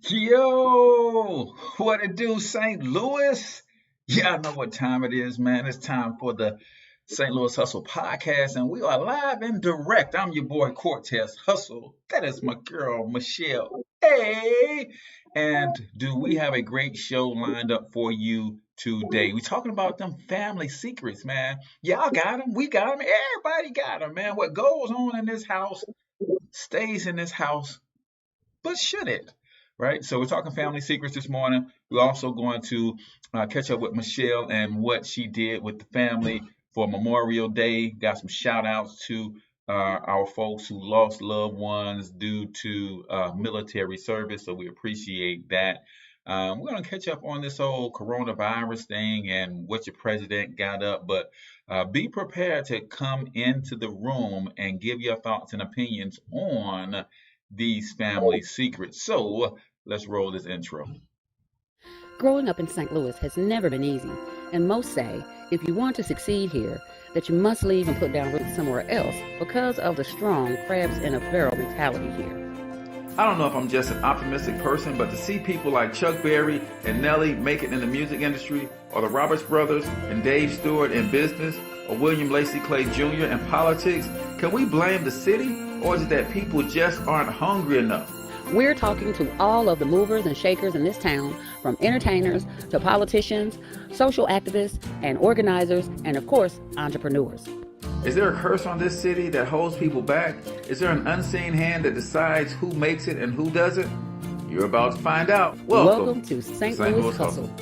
Yo, what it do, St. Louis? Yeah, I know what time it is, man. It's time for the St. Louis Hustle podcast, and we are live and direct. I'm your boy Cortez Hustle. That is my girl Michelle Aaye. And do we have a great show lined up for you today? We're talking about them family secrets, man. Y'all got them, we got them, everybody got them, man. What goes on in this house stays in this house, but should it? Right? So we're talking family secrets this morning. We're also going to catch up with Michelle and what she did with the family for Memorial Day. Got some shout outs to our folks who lost loved ones due to military service. So we appreciate that. We're going to catch up on this whole coronavirus thing and what your president got up. But be prepared to come into the room and give your thoughts and opinions on these family secrets. So let's roll this intro. Growing up in St. Louis has never been easy, and most say if you want to succeed here, that you must leave and put down roots somewhere else because of the strong crabs in a barrel mentality here. I don't know if I'm just an optimistic person, but to see people like Chuck Berry and Nelly make it in the music industry, or the Roberts brothers and Dave Stewart in business, or William Lacey Clay Jr. in politics, can we blame the city, or is it that people just aren't hungry enough? We're talking to all of the movers and shakers in this town, from entertainers to politicians, social activists and organizers, and of course, entrepreneurs. Is there a curse on this city that holds people back? Is there an unseen hand that decides who makes it and who doesn't? You're about to find out. Welcome to St. Louis Hustle.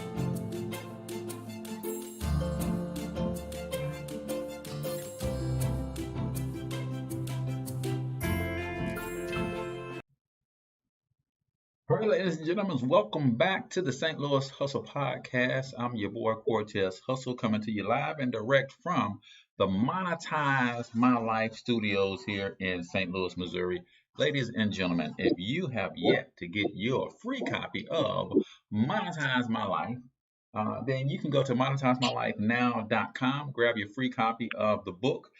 All right, ladies and gentlemen, welcome back to the St. Louis Hustle podcast. I'm your boy Cortez Hustle, coming to you live and direct from the Monetize My Life studios here in St. Louis, Missouri. Ladies and gentlemen, if you have yet to get your free copy of Monetize My Life, then you can go to monetizemylifenow.com, grab your free copy of the book.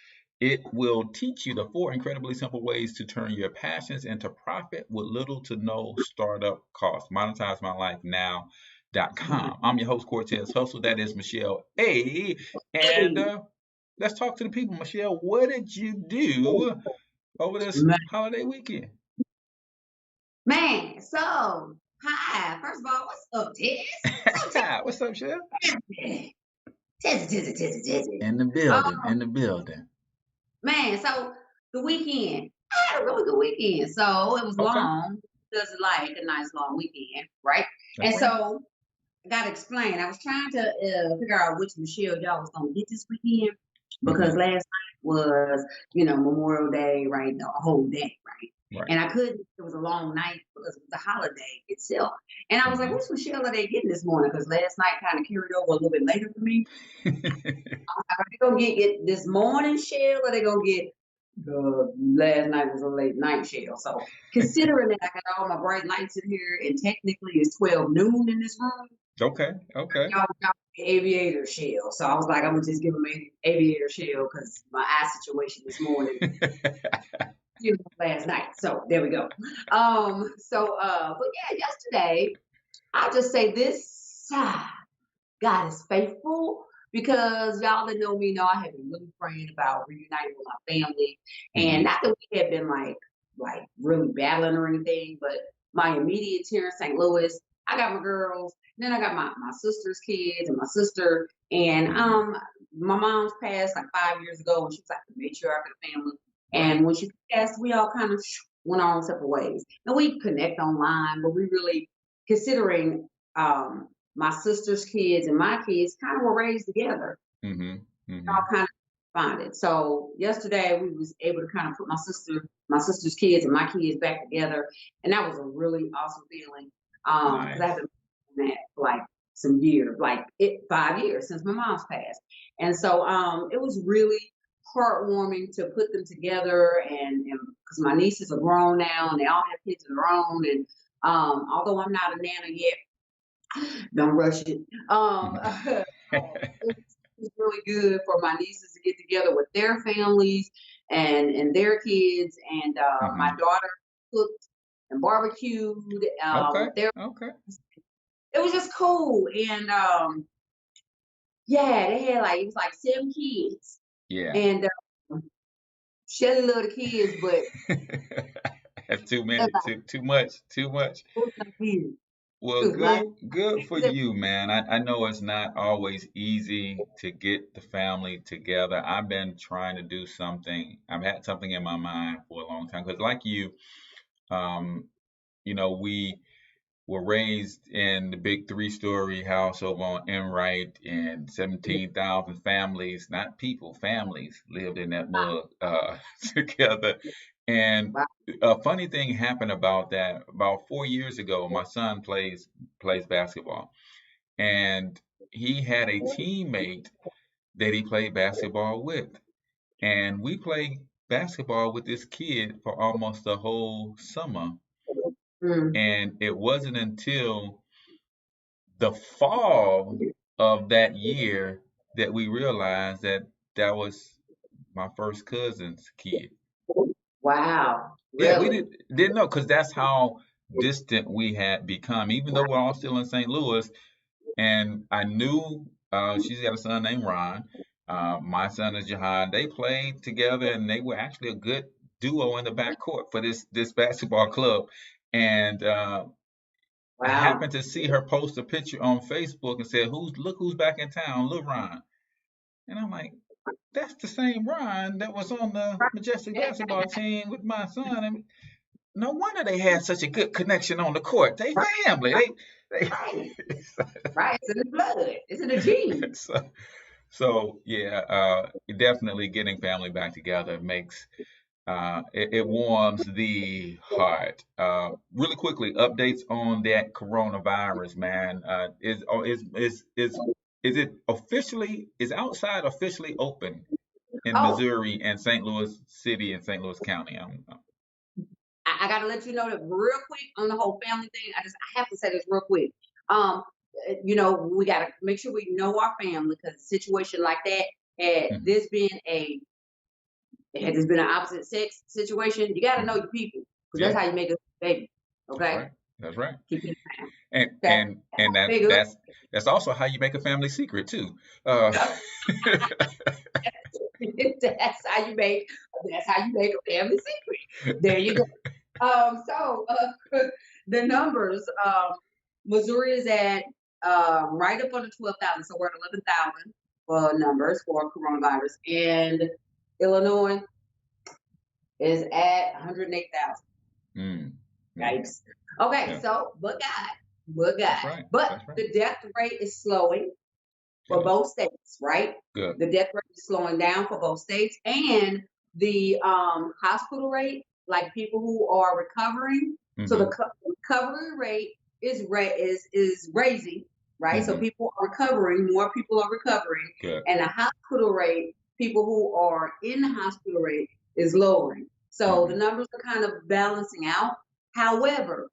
It will teach you the 4 incredibly simple ways to turn your passions into profit with little to no startup cost. MonetizeMyLifeNow.com. I'm your host, Cortez Hustle. That is Michelle Aaye. And let's talk to the people. Michelle, what did you do over this holiday weekend? Hi. First of all, what's up, Tess? What's up, Michelle? Tizzy. In the building. Man, so the weekend, I had a really good weekend. So it was long. Does like a nice long weekend, right? So I got to explain. I was trying to figure out which Michelle y'all was going to get this weekend because last night was, Memorial Day, right? The whole day, right? And I couldn't, it was a long night because it was a holiday itself. And I was like, which Michelle are they getting this morning? Because last night kind of carried over a little bit later for me. Are they going to get this morning shell, or they going to get the last night was a late night shell? So considering that I got all my bright lights in here and technically it's 12 noon in this room. Okay. Y'all got the aviator shell. So I was like, I'm going to just give them an aviator shell because my eye situation this morning. Last night. So there we go. But yeah, yesterday, I'll just say this, God is faithful, because y'all that know me know I have been really praying about reuniting with my family. And not that we have been like really battling or anything, but my immediate here in St. Louis, I got my girls, then I got my sister's kids and my sister. And my mom's passed like 5 years ago, and she was like the matriarch of the family. And when she passed, we all kind of went our own separate ways. And we connect online, but we really, considering my sister's kids and my kids kind of were raised together. All kind of bonded. So yesterday we was able to kind of put my sister's kids and my kids back together. And that was a really awesome feeling. Because I haven't been that for like some years, 5 years since my mom's passed. And so it was really heartwarming to put them together, and because my nieces are grown now and they all have kids of their own, and although I'm not a nana yet, don't rush it. It's really good for my nieces to get together with their families and their kids, and my daughter cooked and barbecued. Okay. There, Okay. it was just cool, and yeah, they had like it was like 7 kids, Yeah. and Shelly loved the kids, but That's too it many. Too much. Too much. was like kids. It Well, was like good for you, man. I know it's not always easy to get the family together. I've been trying to do something. I've had something in my mind for a long time because, like you, um, we were raised in the big three-story house over on Enright, and 17,000 families, not people, families lived in that mug together. And wow. a funny thing happened about that. About 4 years ago, my son plays basketball, and he had a teammate that he played basketball with, and we played basketball with this kid for almost the whole summer. Mm. And it wasn't until the fall of that year that we realized that that was my first cousin's kid. Wow, Yeah, we really? didn't know because that's how distant we had become. Even though we're all still in St. Louis, and I knew she's got a son named Ron. My son is Jihad. They played together, and they were actually a good duo in the backcourt for this basketball club. And I Wow. happened to see her post a picture on Facebook and said, Look who's back in town, Lil Ron." And I'm like, "That's the same Ron that was on the Majestic basketball team with my son." And no wonder they had such a good connection on the court. They Right, family. They right, right. It's in the blood. It's in the genes. so, yeah, definitely getting family back together makes it warms the heart. Really quickly, updates on that coronavirus, man. Is it officially outside officially open in Oh, Missouri and St. Louis City and St. Louis County? I gotta let you know that real quick on the whole family thing. I have to say this real quick. Um, we gotta make sure we know our family because a situation like that, had Mhm. this been a had this been an opposite sex situation, you gotta know Mhm. your people because that's Yeah, how you make a baby. that's Okay, right. That's right. keep it in mind. And Okay, and and that big that's that's also how you make a family secret too. Uh, that's how you make a family secret. There you go. The numbers. Missouri is at right up under 12,000, so we're at 11,000 for numbers for coronavirus, and Illinois is at 108,000. mm, mm, Yikes. Okay, yeah, so but God, that's right. but That's right. the death rate is slowing for Good. both states, right? Good. The death rate is slowing down for both states, and the hospital rate, like people who are recovering. So the Hmm. recovery rate is raising, right? So Hmm. people are recovering, more people are recovering, Good. and the hospital rate, people who are in the hospital rate, is lowering. So the Hmm. numbers are kind of balancing out. However,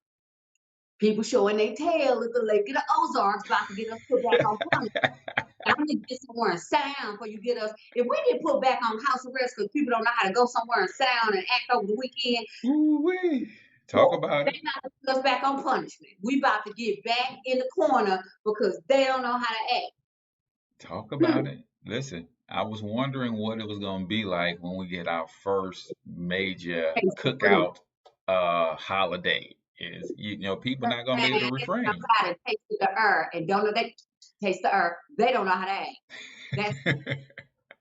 people showing their tail at the Lake of the Ozarks about to get us put back on punishment. I need to get somewhere and sound before you get us. If we get put back on house arrest because people don't know how to go somewhere and sound and act over the weekend, Ooh-wee. Talk well, about they it. not gonna put us back on punishment. We about to get back in the corner because they don't know how to act. Talk about it. Listen, I was wondering what it was going to be like when we get our first major Taste the food. cookout holiday. Is people not going to be able Man, to it's refrain. somebody taste the earth and don't know they taste the earth. They don't know how to act. That's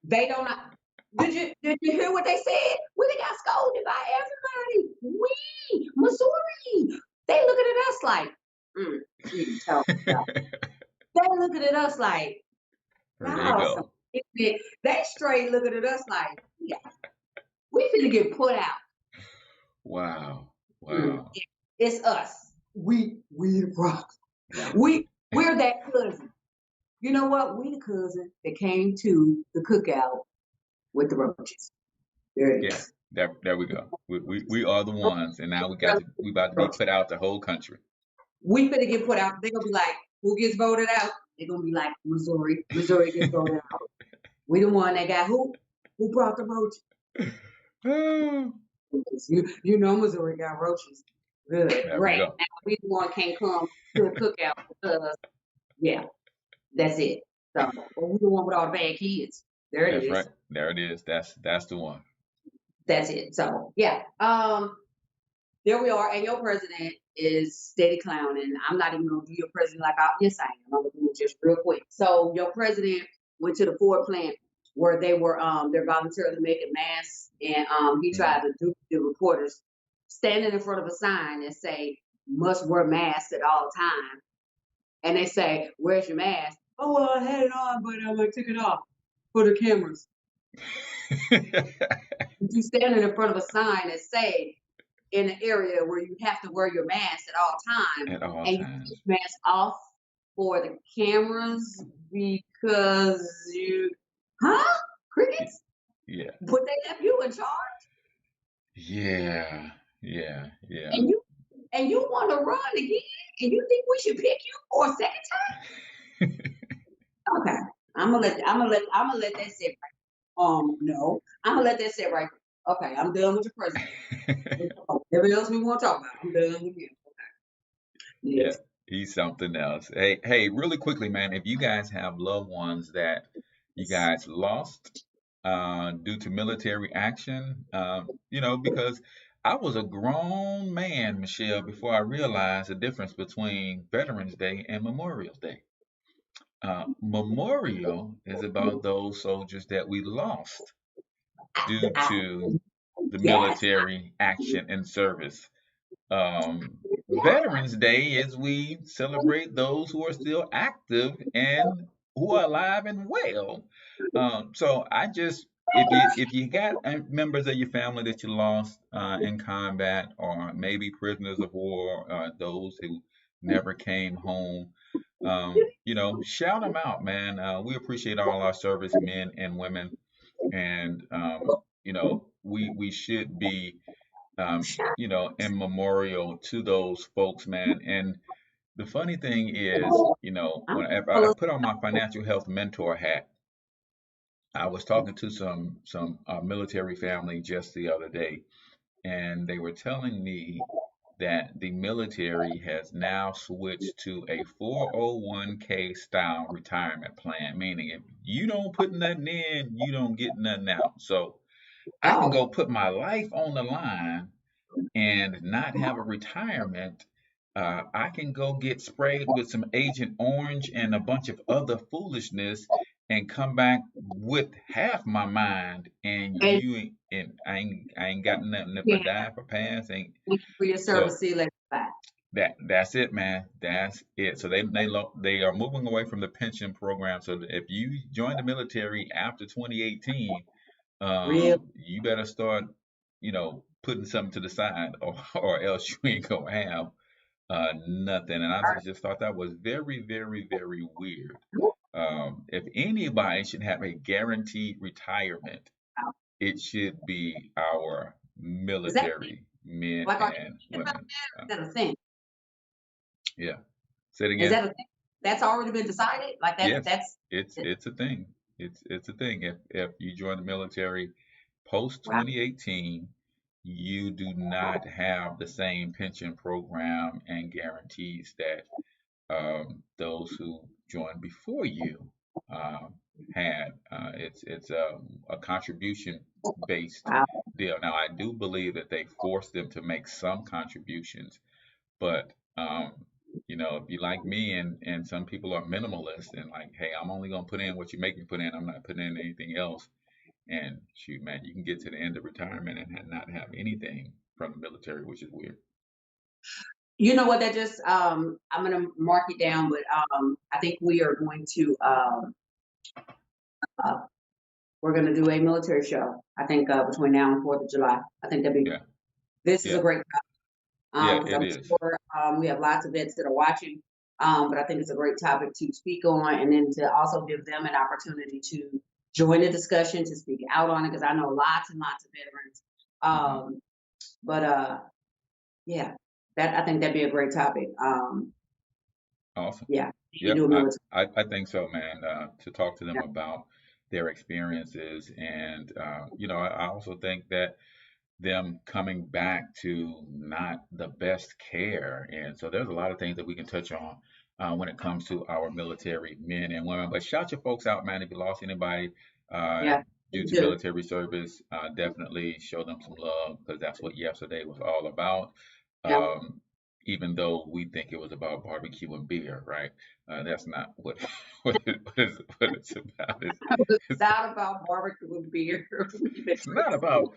they don't know. Did you hear what they said? We done got scolded by everybody. We Missouri. They looking at us like, talk about. They looking at us like, There you y'all some go. idiot. They straight looking at us like, yeah, we finna get put out. Wow. Mm. Wow. It's us. We the problem. Yeah. We're that cousin. You know what? We the cousin that came to the cookout with the roaches. There it Yeah. is. There we go. We are the ones, and now we about to be put out the whole country. We finna get put out. They're gonna be like, who gets voted out? They're gonna be like, Missouri. Missouri gets voted out. We the one that got who? Who brought the roaches? You know Missouri got roaches. Good, There we great. go. Now we the one can't come to a cookout because yeah, that's it. So well, we the one with all the bad kids. There it That's right. is. There it is. That's the one. That's it. So yeah. There we are. And your president is steady clowning. I'm not even gonna do your president like yes I am. I'm gonna do it just real quick. So your president went to the Ford plant where they were they're voluntarily making masks and he Mhm. tried to do the reporters standing in front of a sign that say must wear masks at all times. And they say, where's your mask? Oh well I had it on, but I took it off for the cameras. You standing in front of a sign that say in an area where you have to wear your mask at all times, At all and you take times. your mask off for the cameras because you, huh? Y- Crickets? Yeah. But they left you in charge, Yeah. Yeah. Yeah. and you want to run again, and you think we should pick you for a second time? Okay, I'm gonna let that sit right. No, I'm gonna let that sit right. Okay, I'm done with the president. Whatever else we want to talk about, I'm done with him. Yeah. Yes. He's something else. Hey, really quickly, man, if you guys have loved ones that you guys lost due to military action, because I was a grown man, Michelle, before I realized the difference between Veterans Day and Memorial Day. Memorial is about those soldiers that we lost due I, to the yes. military action and service. Veterans Day is we celebrate those who are still active and who are alive and well. So I just if you got members of your family that you lost in combat, or maybe prisoners of war, those who never came home, shout them out, man. We appreciate all our servicemen and women, and we should be in memorial to those folks, man. And the funny thing is, I'm whenever I full of put on my financial health mentor hat, I was talking to some military family just the other day, and they were telling me that the military has now switched to a 401k style retirement plan, meaning if you don't put nothing in, you don't get nothing out. So I can oh, go put my life on the line and not have a retirement. I can go get sprayed with some Agent Orange and a bunch of other foolishness and come back with half my mind, and and I ain't got nothing if I yeah, die for pass. Ain't thank you for your so service. See you later. Bye. that's it, man. That's it. So they are moving away from the pension program. So if you join the military after 2018, Real. you better start, putting something to the side, or else you ain't gonna have nothing. And I just thought that was very, very, very weird. If anybody should have a guaranteed retirement, it should be our Is that military men like are they and thinking about women. that? Is that a thing? Yeah. Say it Is again. that a thing? That's already been decided. Like that. Yes, That's it's a thing. It's a thing. If you join the military post wow. 2018, you do not have the same pension program and guarantees that those who joined before you um, had. It's a contribution based Wow. deal. Now, I do believe that they force them to make some contributions, but if you like me, and some people are minimalist and like, hey, I'm only gonna put in what you make me put in. I'm not putting in anything else. And shoot, man, you can get to the end of retirement and not have anything from the military, which is weird. You know what? That just I'm gonna mark it down, but I think we are going to uh, we're gonna do a military show. I think between now and 4th of July. I think that'd be Yeah, this is a yeah, great yeah, because it I'm is. sure we have lots of vets that are watching. But I think it's a great topic to speak on, and then to also give them an opportunity to join the discussion, to speak out on it, because I know lots and lots of veterans. Hmm. But yeah, that I think that'd be a great topic. Awesome. Yeah, you Yep, do a I, military. I I think so, man. To talk to them about their experiences, and I also think that them coming back to not the best care. And so there's a lot of things that we can touch on when it comes to our military men and women. But shout your folks out, man. If you lost anybody uh, Yeah, due we to do. military service, definitely show them some love because that's what yesterday was all about. Yeah. Um, even though we think it was about barbecue and beer, right? That's not what what it's about. It's It's not about barbecue and beer. it's not about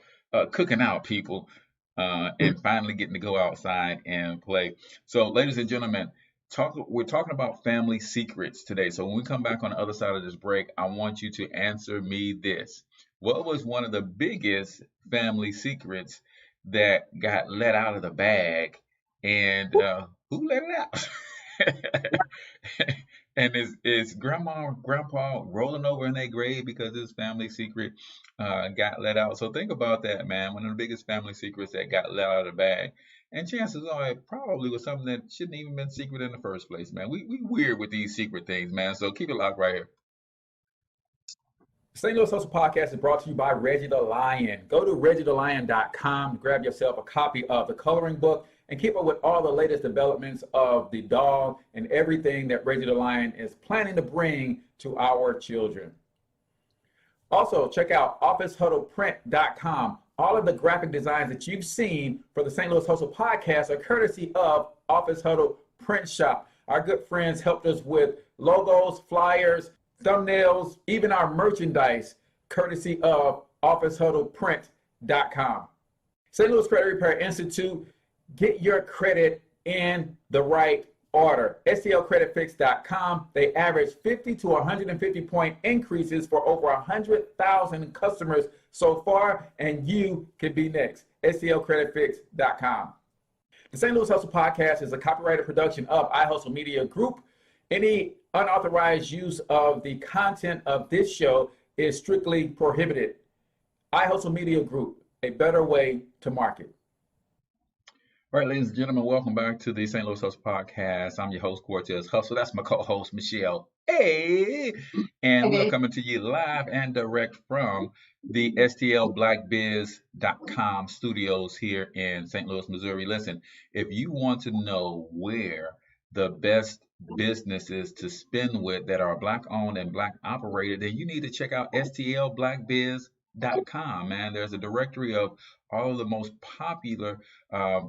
cooking out, people, and finally getting to go outside and play. So, ladies and gentlemen, we're talking about family secrets today. So, when we come back on the other side of this break, I want you to answer me this. What was one of the biggest family secrets that got let out of the bag, and who let it out? And is grandma and grandpa rolling over in their grave because this family secret got let out? So think about that, man. One of the biggest family secrets that got let out of the bag. And chances are it probably was something that shouldn't even been secret in the first place, man. We weird with these secret things, man. So keep it locked right here. St. Louis Hustle Podcast is brought to you by Reggie the Lion. Go to reggiethelion.com to grab yourself a copy of the coloring book and keep up with all the latest developments of the dog and everything that Reggie the Lion is planning to bring to our children. Also, check out officehuddleprint.com. All of the graphic designs that you've seen for the St. Louis Hustle Podcast are courtesy of Office Huddle Print Shop. Our good friends helped us with logos, flyers, thumbnails, even our merchandise, courtesy of officehuddleprint.com. St. Louis Credit Repair Institute, get your credit in the right order. STLcreditfix.com. They average 50 to 150 point increases for over 100,000 customers so far, and you can be next. STLcreditfix.com. The St. Louis Hustle Podcast is a copyrighted production of iHustle Media Group. Any unauthorized use of the content of this show is strictly prohibited. iHustle Media Group, a better way to market. All right, ladies and gentlemen, welcome back to the St. Louis Hustle Podcast. I'm your host, Cortez Hustle. That's my co-host, Michelle Aaye. And we are coming to you live and direct from the STLBlackBiz.com studios here in St. Louis, Missouri. Listen, if you want to know where the best businesses to spend with that are Black owned and Black operated, then you need to check out STLBlackBiz.com, man. There's a directory of all of the most popular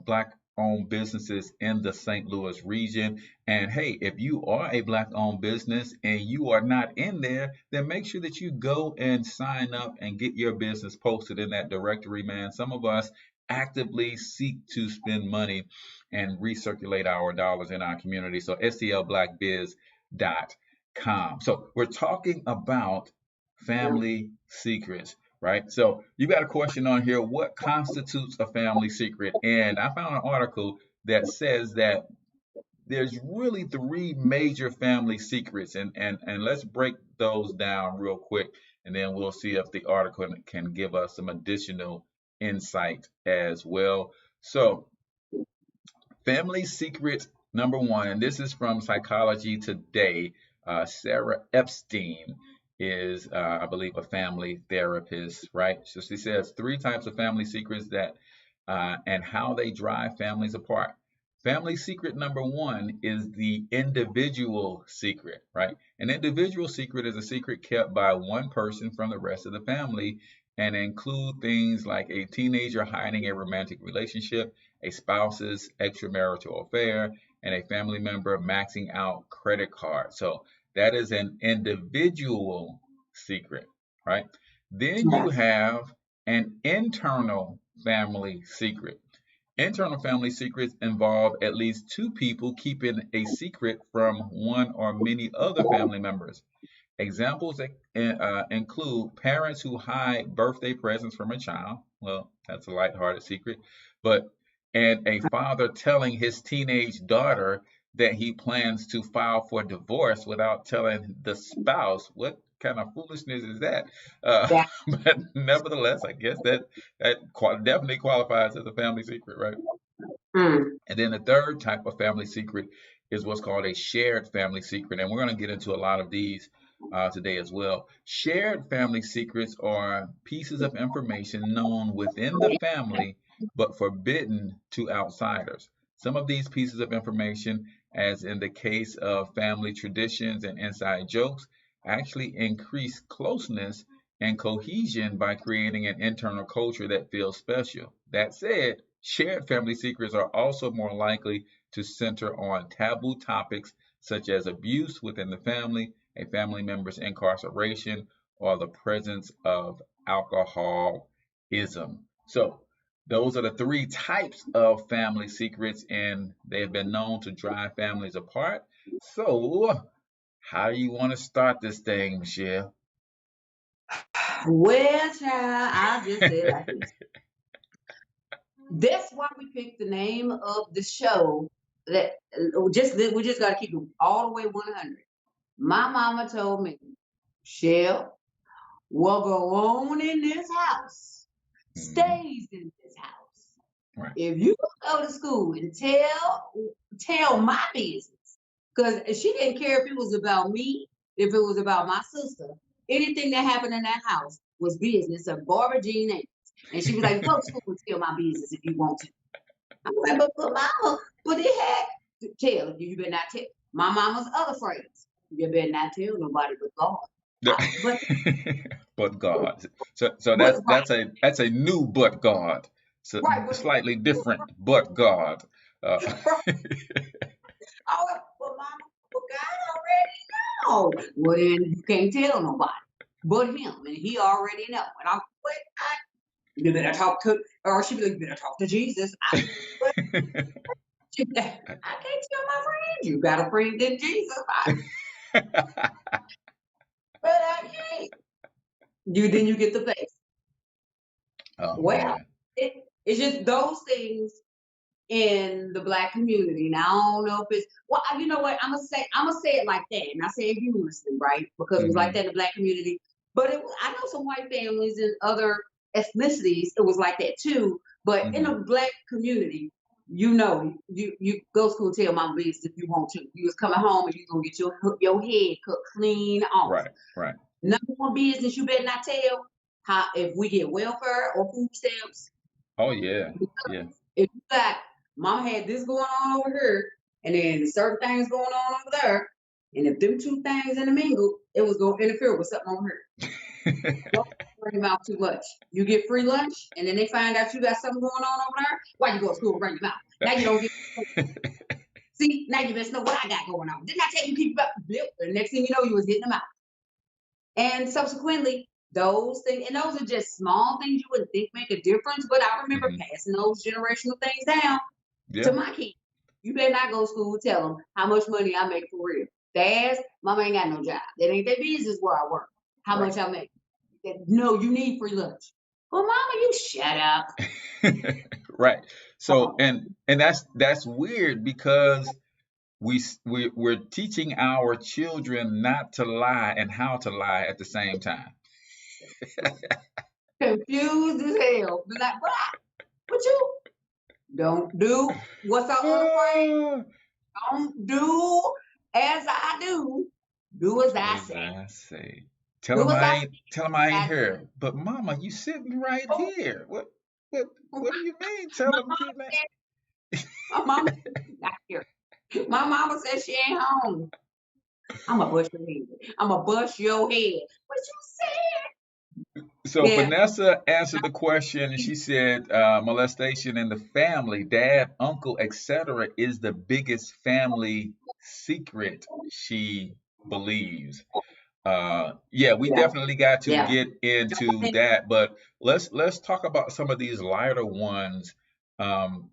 Black owned businesses in the St. Louis region. And hey, if you are a Black owned business and you are not in there, then make sure that you go and sign up and get your business posted in that directory, man. Some of us actively seek to spend money and recirculate our dollars in our community. So STLBlackBiz.com. So we're talking about family secrets, right? So you got a question on here. What constitutes a family secret? And I found an article that says that there's really three major family secrets. And let's break those down real quick. And then we'll see if the article can give us some additional insight as well. So family secret number one, and this is from Psychology Today. Sarah Epstein is, I believe, a family therapist, right? So she says three types of family secrets that and how they drive families apart. Family secret number one is the individual secret, right? An individual secret is a secret kept by one person from the rest of the family and include things like a teenager hiding a romantic relationship, a spouse's extramarital affair, and a family member maxing out credit cards. So that is an individual secret, right? Then you have an internal family secret. Internal family secrets involve at least two people keeping a secret from one or many other family members. Examples include parents who hide birthday presents from a child. Well, that's a lighthearted secret. And a father telling his teenage daughter that he plans to file for divorce without telling the spouse. What kind of foolishness is that? Yeah. But nevertheless, I guess that definitely qualifies as a family secret, right? And then the third type of family secret is what's called a shared family secret. And we're going to get into a lot of these today as well. Shared family secrets are pieces of information known within the family but forbidden to outsiders. Some of these pieces of information, as in the case of family traditions and inside jokes, actually increase closeness and cohesion by creating an internal culture that feels special. That said, shared family secrets are also more likely to center on taboo topics such as abuse within the family, a family member's incarceration, or the presence of alcoholism. So, those are the three types of family secrets, and they've been known to drive families apart. So, how do you want to start this thing, Michelle? Well, child, I'll just say it like this. That's why we picked the name of the show. That we just got to keep it all the way 100. My mama told me, Shell, what go on in this house stays in this house. Right. If you go to school and tell my business, because she didn't care if it was about me, if it was about my sister, anything that happened in that house was business of Barbara Jean Ames. And she was like, go to school and tell my business if you want to. I'm like, but mama, but it had to tell. You better not tell. My mama's other phrase, you better not tell nobody but God. But But God. So but that's a new but God. So right, slightly different but God. Uh, oh, but mama, but God already know. Well, then you can't tell nobody but him, and he already know. And I'm, but you better talk to, or she be like, you better talk to Jesus. I can't tell my friend. You got a friend in Jesus. But I can't. Then you get the face. oh Well, man. it's just those things in the Black community. Now I don't know if it's well. You know what? I'm gonna say it like that, and I say it humorously, right? Because it was like Hmm. that in the Black community. But I know some white families and other ethnicities. It was like that too. But in Hmm. the Black community, you go to school, tell mama business if you want to. You was coming home and you gonna get your head cut clean off. Right, right. Number one business you better not tell how if we get welfare or food stamps. Oh yeah. Yeah. If you got mama had this going on over here, and then certain things going on over there, and if them two things intermingle, it was gonna interfere with something over here. Don't worry about too much. You get free lunch, and then they find out you got something going on over there. Why you go to school and bring your mouth? Now you don't get. See, now you must know what I got going on. Didn't I tell you keep up? The next thing you know, you was hitting them out. And subsequently, those things, and those are just small things you wouldn't think make a difference. But I remember Hmm. passing those generational things down to Yeah. my kids. You better not go to school, tell them how much money I make for real. Dads, mama ain't got no job. That ain't their business where I work. How Right. much I make. No, you need free lunch. Well, mama, you shut up. Right. So Oh, and that's weird because we're teaching our children not to lie and how to lie at the same time. confused as hell. Be like, what you don't do? What's our other phrase? Ah, Don't do as I do. Do as do I as say. I say. Do as I say. Tell him I ain't I here. But mama, you sitting right do. here. What what do you mean? My Tell him mama he not. said, my mama not here. My mama said she ain't home. I'ma bust your head. I'ma bust your head. What you So said? Vanessa answered the question, and she said molestation in the family, dad, uncle, etc., is the biggest family secret she believes. Yeah, we Yeah, definitely got to yeah, get into that, but let's talk about some of these lighter ones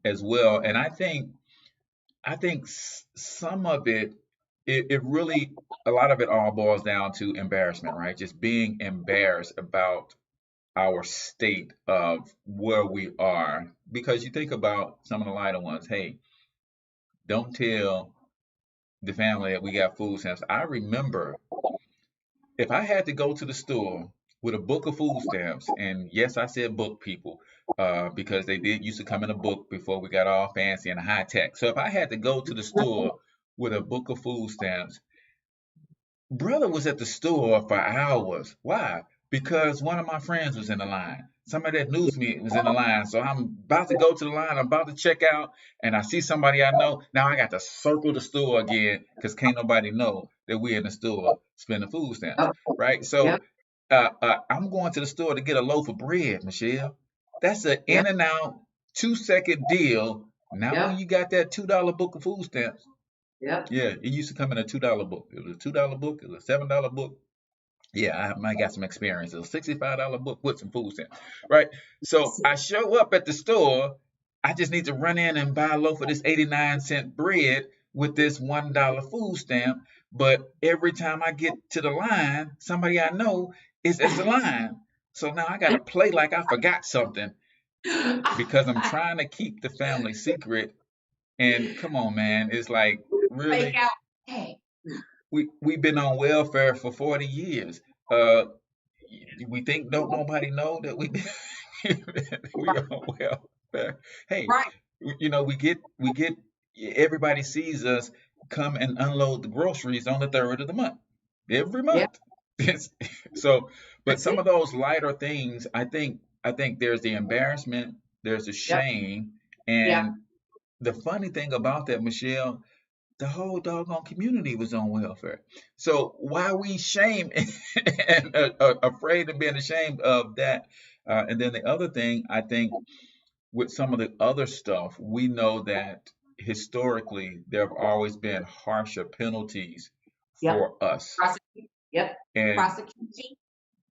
as well. And I think some of it really a lot of it all boils down to embarrassment, right? Just being embarrassed about our state of where we are. Because you think about some of the lighter ones. Hey, don't tell the family that we got food stamps. I remember if I had to go to the store with a book of food stamps, and yes, I said book, people, because they did used to come in a book before we got all fancy and high tech. So if I had to go to the store with a book of food stamps, brother was at the store for hours. Why? Because one of my friends was in the line. Somebody that knows me was in the line. So I'm about to go to the line. I'm about to check out, and I see somebody I know. Now I got to circle the store again because can't nobody know that we're in the store spending food stamps, Yep. right? Yep. So I'm going to the store to get a loaf of bread, Michelle. That's an in Yep. and out 2 second deal. Not when Yep. you got that $2 book of food stamps. Yep. Yeah, it used to come in a $2 book. It was a $2 book. It was a $7 book. Yeah, I might got some experience. It was a $65 book with some food stamps, right? So I show up at the store. I just need to run in and buy a loaf of this 89-cent bread with this $1 food stamp. But every time I get to the line, somebody I know is at the line. So now I got to play like I forgot something because I'm trying to keep the family secret. And come on, man, it's like Fake really out. Hey. we've been on welfare for 40 years. Uh, we think don't nobody know that we are on welfare. Hey, Right. we get everybody sees us come and unload the groceries on the 3rd of the month every Yeah. month. It's- so, but That's some it. of those lighter things, I think there's the embarrassment, there's the Yep. shame, Yeah. and the funny thing about that, Michelle, the whole doggone community was on welfare. So why are we shamed and afraid of being ashamed of that? And then the other thing, I think, with some of the other stuff, we know that historically there have always been harsher penalties Yep. for us, Prosecute. Yep. and Prosecution.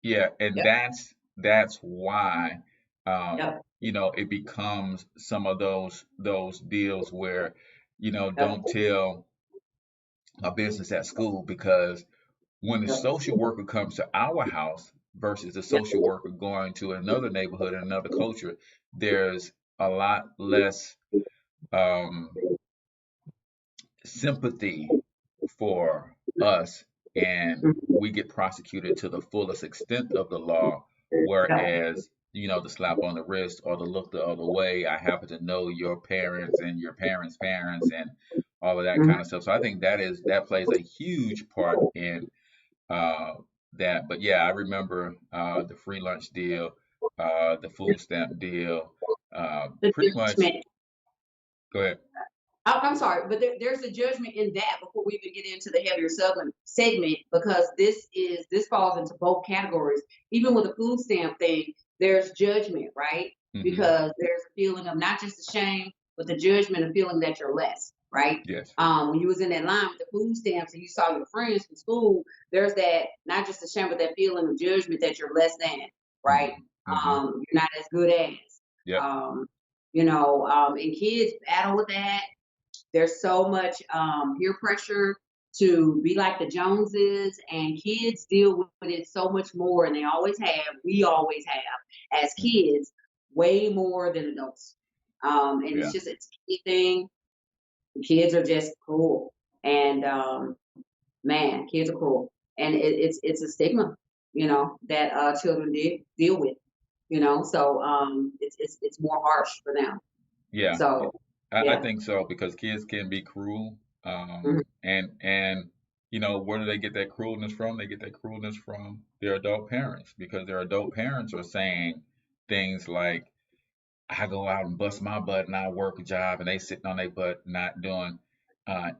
yeah, and Yep. that's why Yep. it becomes some of those deals where Yep. don't tell a business at school, because when the Yep. social worker comes to our house versus the Yep. social worker going to another neighborhood and another culture, there's a lot less um, sympathy for us, and we get prosecuted to the fullest extent of the law. Yep. Whereas, the slap on the wrist or the look the other way, I happen to know your parents and your parents' parents and all of that Mhm. kind of stuff. So I think that plays a huge part in uh, that. But yeah, I remember the free lunch deal, the food stamp deal, The pretty much. judgment. Go ahead. I'm sorry, but there's a judgment in that before we even get into the heavier segment, because this falls into both categories. Even with the food stamp thing, there's judgment, right? Hmm. Because there's a feeling of not just the shame, but the judgment of feeling that you're less, right? Yes. When you was in that line with the food stamps and you saw your friends from school, there's that not just the shame, but that feeling of judgment that you're less than, right? Hmm. Hmm. You're not as good as. Yep. Um, and kids battle with that. There's so much peer pressure to be like the Joneses, and kids deal with it so much more, and they always have. We always have as Hmm. kids, way more than adults. And Yeah. it's a kid thing. Kids are just cruel, and man, kids are cruel, and it's a stigma, that children deal with. So it's more harsh for them. Yeah. So I yeah. think so, because kids can be cruel. Mhm. And where do they get that cruelness from? They get that cruelness from their adult parents, because their adult parents are saying things like, I go out and bust my butt and I work a job, and they sitting on their butt not doing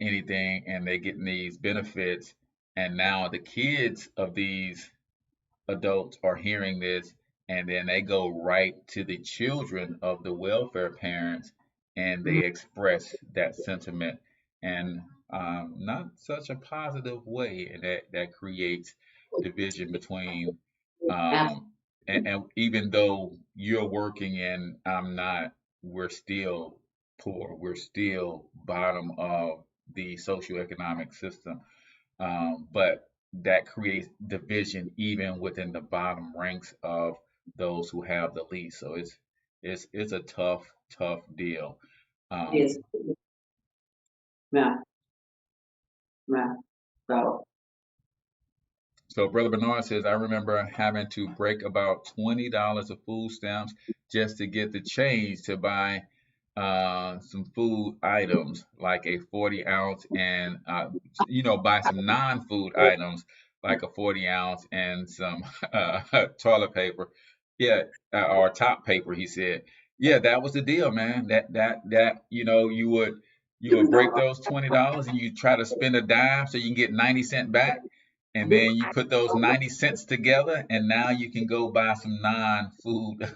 anything, and they getting these benefits. And now the kids of these adults are hearing this, and then they go right to the children of the welfare parents, and they Mhm. express that sentiment, and not such a positive way, and that creates division between um, and even though you're working and I'm not, we're still poor, we're still bottom of the socioeconomic system, but that creates division even within the bottom ranks of those who have the least. So it's a tough deal. Yes. Um, Yeah. Yeah. So so Brother Bernard says, I remember having to break about $20 of food stamps just to get the change to buy some food items like a 40 ounce and buy some non-food items like a 40 ounce and some toilet paper. Yeah, or top paper, he said. Yeah, that was the deal, man. That you would break those $20 and you try to spend a dime so you can get 90 cents back. And then you put those 90 cents together, and now you can go buy some non-food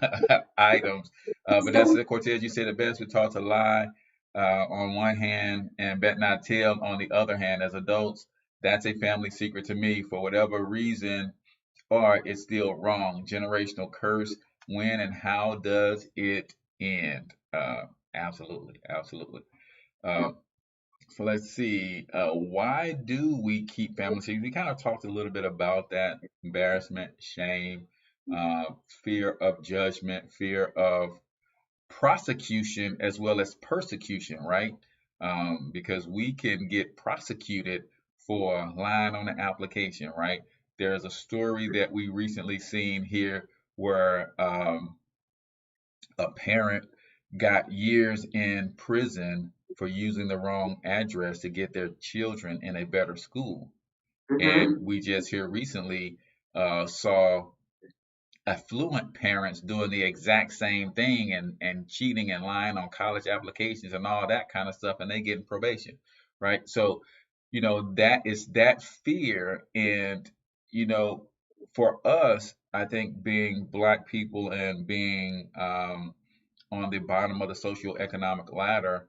items. But that's it, Cortez. You said it best. We're taught to lie on one hand and bet not tell on the other hand. As adults, that's a family secret to me. For whatever reason, or it's still wrong. Generational curse. When and how does it end? Absolutely, absolutely. Uh, so let's see. Why do we keep family secrets? We kind of talked a little bit about that: embarrassment, shame, uh, fear of judgment, fear of prosecution as well as persecution, right? Because we can get prosecuted for lying on the application, right? There's a story that we recently seen here where a parent got years in prison for using the wrong address to get their children in a better school. And we just here recently saw affluent parents doing the exact same thing and cheating and lying on college applications and all that kind of stuff, and they getting probation, right? So, that is that fear. And, you know, for us, I think being Black people and being on the bottom of the socioeconomic ladder,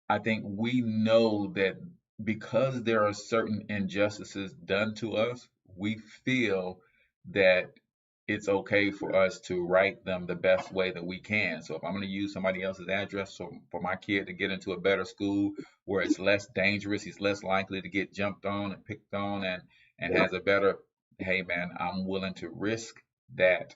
I think we know that because there are certain injustices done to us, we feel that it's okay for us to write them the best way that we can. So if I'm going to use somebody else's address for my kid to get into a better school where it's less dangerous, he's less likely to get jumped on and picked on and has a better, hey man, I'm willing to risk that.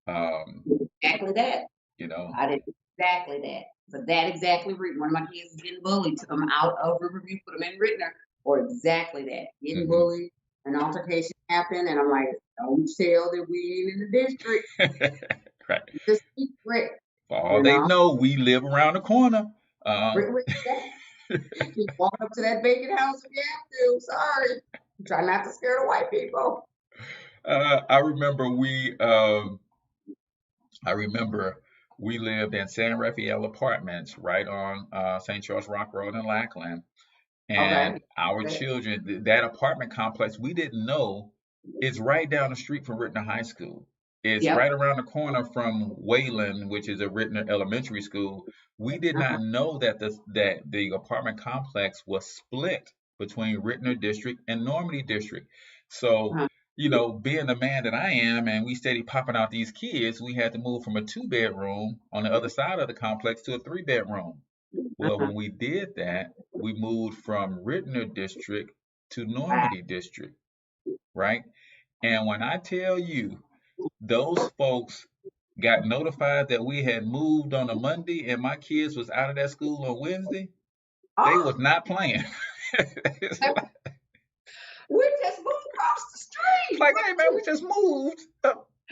Um, Exactly that. you know, I did exactly that. For that exactly reason. One of my kids was getting bullied, took them out of Riverview, put them in Rittner for exactly that. Getting mhm. bullied, an altercation happened, and I'm like, don't tell that we ain't in the district. Right. It's a secret, For all they know, we live around the corner. Rick, just walk up to that vacant house if you have to. Sorry. Try not to scare the white people. I remember we lived in San Rafael Apartments right on St. Charles Rock Road in Lackland. Okay. And our children, that apartment complex, we didn't know it's right down the street from Rittner High School. It's right around the corner from Wayland, which is a Rittner Elementary School. We did not know that the apartment complex was split between Rittner District and Normandy District. So, being the man that I am, and we steady popping out these kids, we had to move from a 2-bedroom on the other side of the complex to a 3-bedroom. Well, when we did that, we moved from Rittner District to Normandy District, right? And when I tell you, those folks got notified that we had moved on a Monday and my kids was out of that school on Wednesday, they was not playing. It's We just moved across the street. like, hey man, we just moved.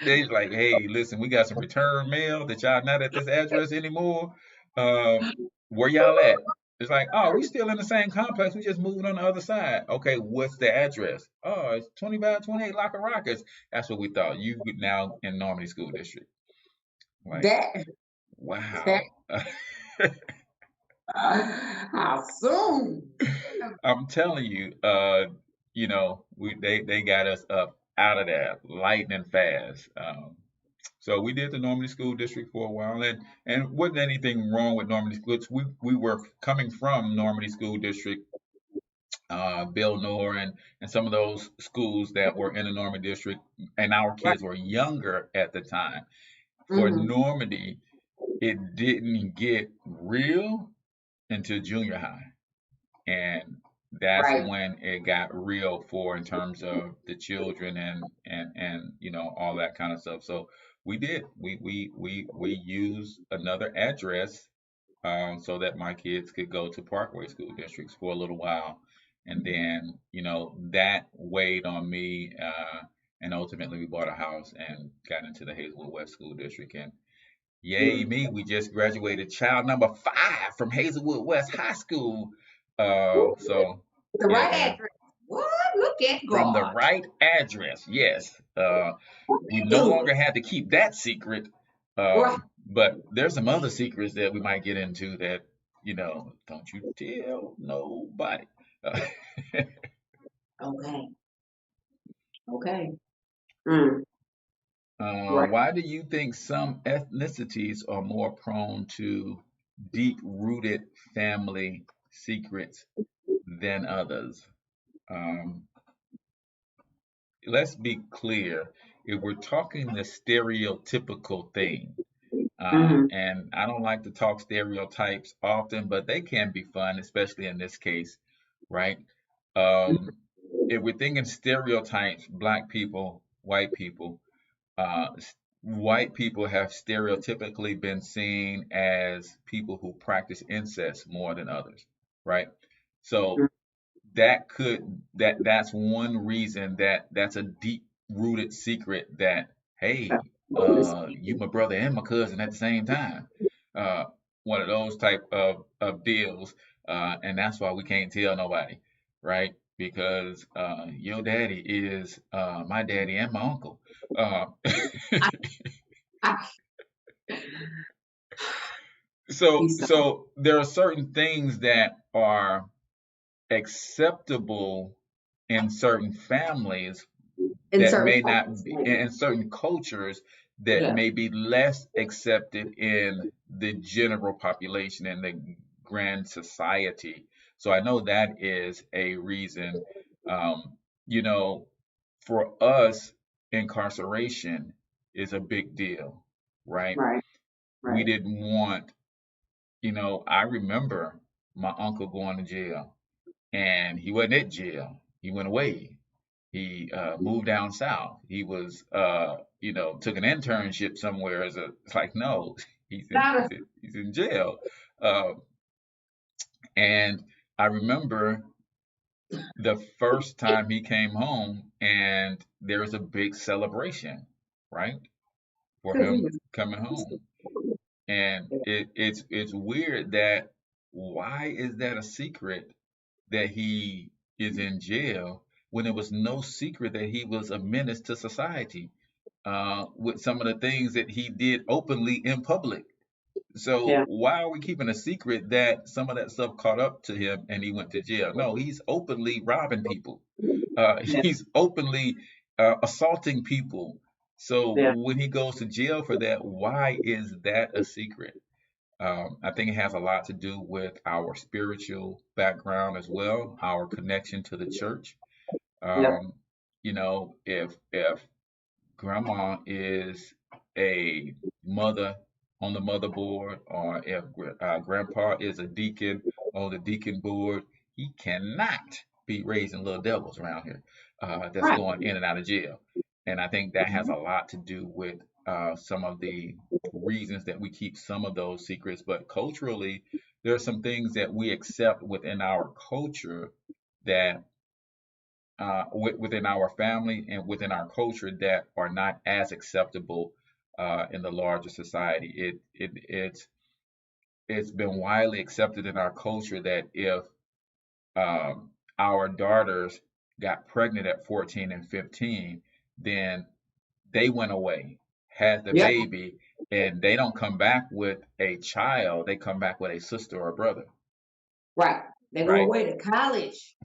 They's like, hey, listen, we got some return mail that y'all not at this address anymore. Where y'all at? It's like, oh, we still in the same complex. We just moved on the other side. Okay, what's the address? Oh, it's 2528 Locker Rockets. That's what we thought. You now in Normandy School District. Like, That. wow. How soon? I'm telling you, they got us up out of there lightning fast. So we did the Normandy School District for a while, and wasn't anything wrong with Normandy School. We were coming from Normandy School District, Bill Noor, and some of those schools that were in the Normandy District, and our kids were younger at the time. For Normandy, it didn't get real until junior high, and that's when it got real in terms of the children and all that kind of stuff. So we used another address so that my kids could go to Parkway school districts for a little while, and then that weighed on me, and ultimately we bought a house and got into the Hazelwood West school district. And Yay me, we just graduated child number 5 from Hazelwood West High School. So The right yeah, address. What? Look at from the God. right address. Yes. We no Do longer it. had to keep that secret. Right. But there's some other secrets that we might get into that, don't you tell nobody. Uh, Okay. Okay. Mm. Right. why do you think some ethnicities are more prone to deep-rooted family secrets than others? Um, let's be clear. If we're talking the stereotypical thing, Mm-hmm. and I don't like to talk stereotypes often, but they can be fun, especially in this case, right? Um, if we're thinking stereotypes, black people, uh, white people have stereotypically been seen as people who practice incest more than others, right? So that's one reason that's a deep rooted secret that, hey, you my brother and my cousin at the same time. Uh, one of those type of deals. And that's why we can't tell nobody, right? Because your daddy is my daddy and my uncle. Uh, I, so he's so there are certain things that are acceptable in certain families in that certain may not cultures. be Maybe. in certain cultures that Yeah. may be less accepted in the general population and the grand society. So I know that is a reason. Um, you know, for us, incarceration is a big deal, right? Right. We Right. didn't want, I remember my uncle going to jail, and he wasn't at jail. He went away. He moved down south. He was, took an internship somewhere as a. It's like, no, he's in Not he's in, he's in jail. Uh, and I remember the first time he came home, and there was a big celebration, right, for because he him was. coming home. And it's weird that, why is that a secret that he is in jail when it was no secret that he was a menace to society, with some of the things that he did openly in public. So Yeah. why are we keeping a secret that some of that stuff caught up to him and he went to jail? No, he's openly robbing people. Yeah. He's openly assaulting people. So Yeah. when he goes to jail for that, why is that a secret? I think it has a lot to do with our spiritual background as well, our connection to the church. Yep. Um, if grandma is a mother on the motherboard, or if grandpa is a deacon on the deacon board, he cannot be raising little devils around here, that's Right. going in and out of jail. And I think that has a lot to do with some of the reasons that we keep some of those secrets. But culturally, there are some things that we accept within our culture that within our family and within our culture that are not as acceptable in the larger society. It's been widely accepted in our culture that if our daughters got pregnant at 14 and 15, then they went away, had the Yep. baby, and they don't come back with a child. They come back with a sister or brother, Right. They go right? away to college.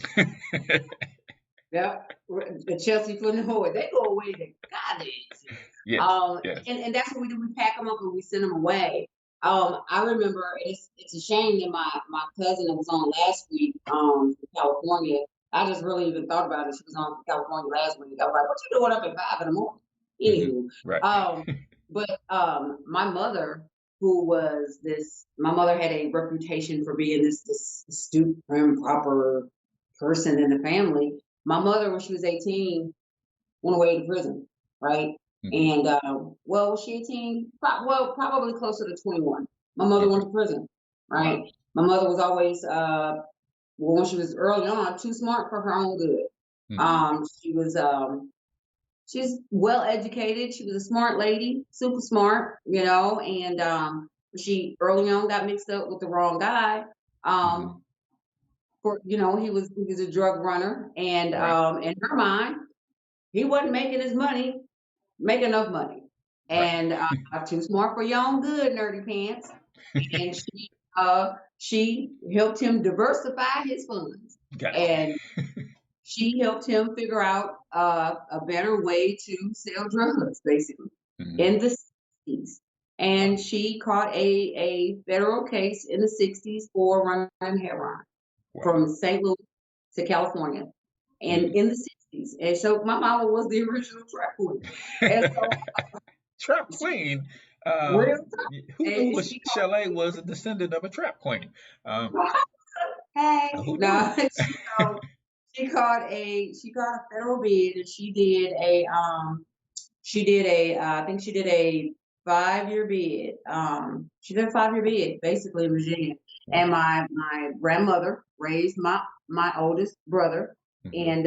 Yep. The Chelsea Flint Horde. They go away to college. Yes, yes. And that's what we do. We pack them up and we send them away. I remember it's a shame that my cousin that was on last week, from California. I just really even thought about it. She was on from California last week. I was like, what you doing up at 5 in the morning? Anywho, Right. but my mother, my mother had a reputation for being this astute, prim, proper person in the family. My mother, when she was 18, went away to prison, right? Mhm. And well, was she 18? Well, probably closer to 21. My mother Okay. went to prison, right? Wow. My mother was always, when she was early on, too smart for her own good. Mhm. She was she's well educated. She was a smart lady, super smart, and she early on got mixed up with the wrong guy. Mm-hmm. He was a drug runner, and Right. in her mind, he wasn't make enough money, Right. and too smart for your own good, nerdy pants. And she helped him diversify his funds, Gotcha. and she helped him figure out a better way to sell drugs, basically, Mm-hmm. in the 60s. Wow. And she caught a federal case in the 60s for running heroin Wow. from St. Louis to California, and Mm. in the 60s. And so my mama was the original trap queen. And so Trap she queen. real Who knew and she Michelle Aaye was a descendant of a trap queen? hey, Who knew? no, she caught a federal bid, and I think she did a 5-year bid. She did a 5-year bid basically in Virginia. And Wow. my grandmother raised my oldest brother, Mm-hmm. and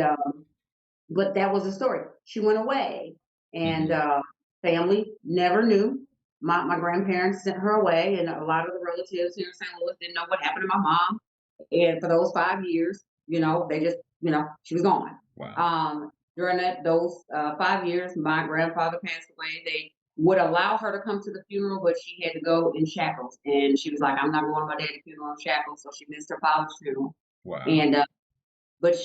but that was the story. She went away, and Mm-hmm. family never knew. My grandparents sent her away, and a lot of the relatives here in St. Louis didn't know what happened to my mom. And for those 5 years, they just, she was gone. Wow. During those 5 years, my grandfather passed away. They would allow her to come to the funeral, but she had to go in shackles. And she was like, I'm not going to my daddy's funeral in shackles. So she missed her father's funeral. Wow. And but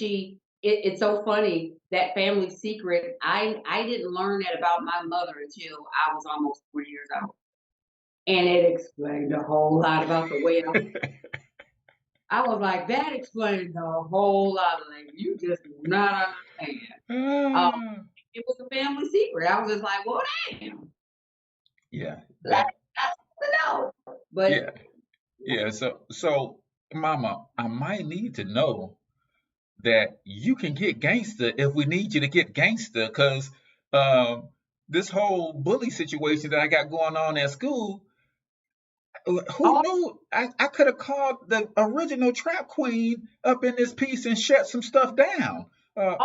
it's so funny, that family secret. I didn't learn that about my mother until I was almost 40 years old, and it explained a whole lot about the way I was like, that explains a whole lot of things you just do not understand. Ah, It was a family secret. I was just like, well, damn, yeah. that's That. to know. But Yeah. Yeah. So, Mama, I might need to know that you can get gangster if we need you to get gangster, because um, this whole bully situation that I got going on at school, who all, knew I could have called the original trap queen up in this piece and shut some stuff down. all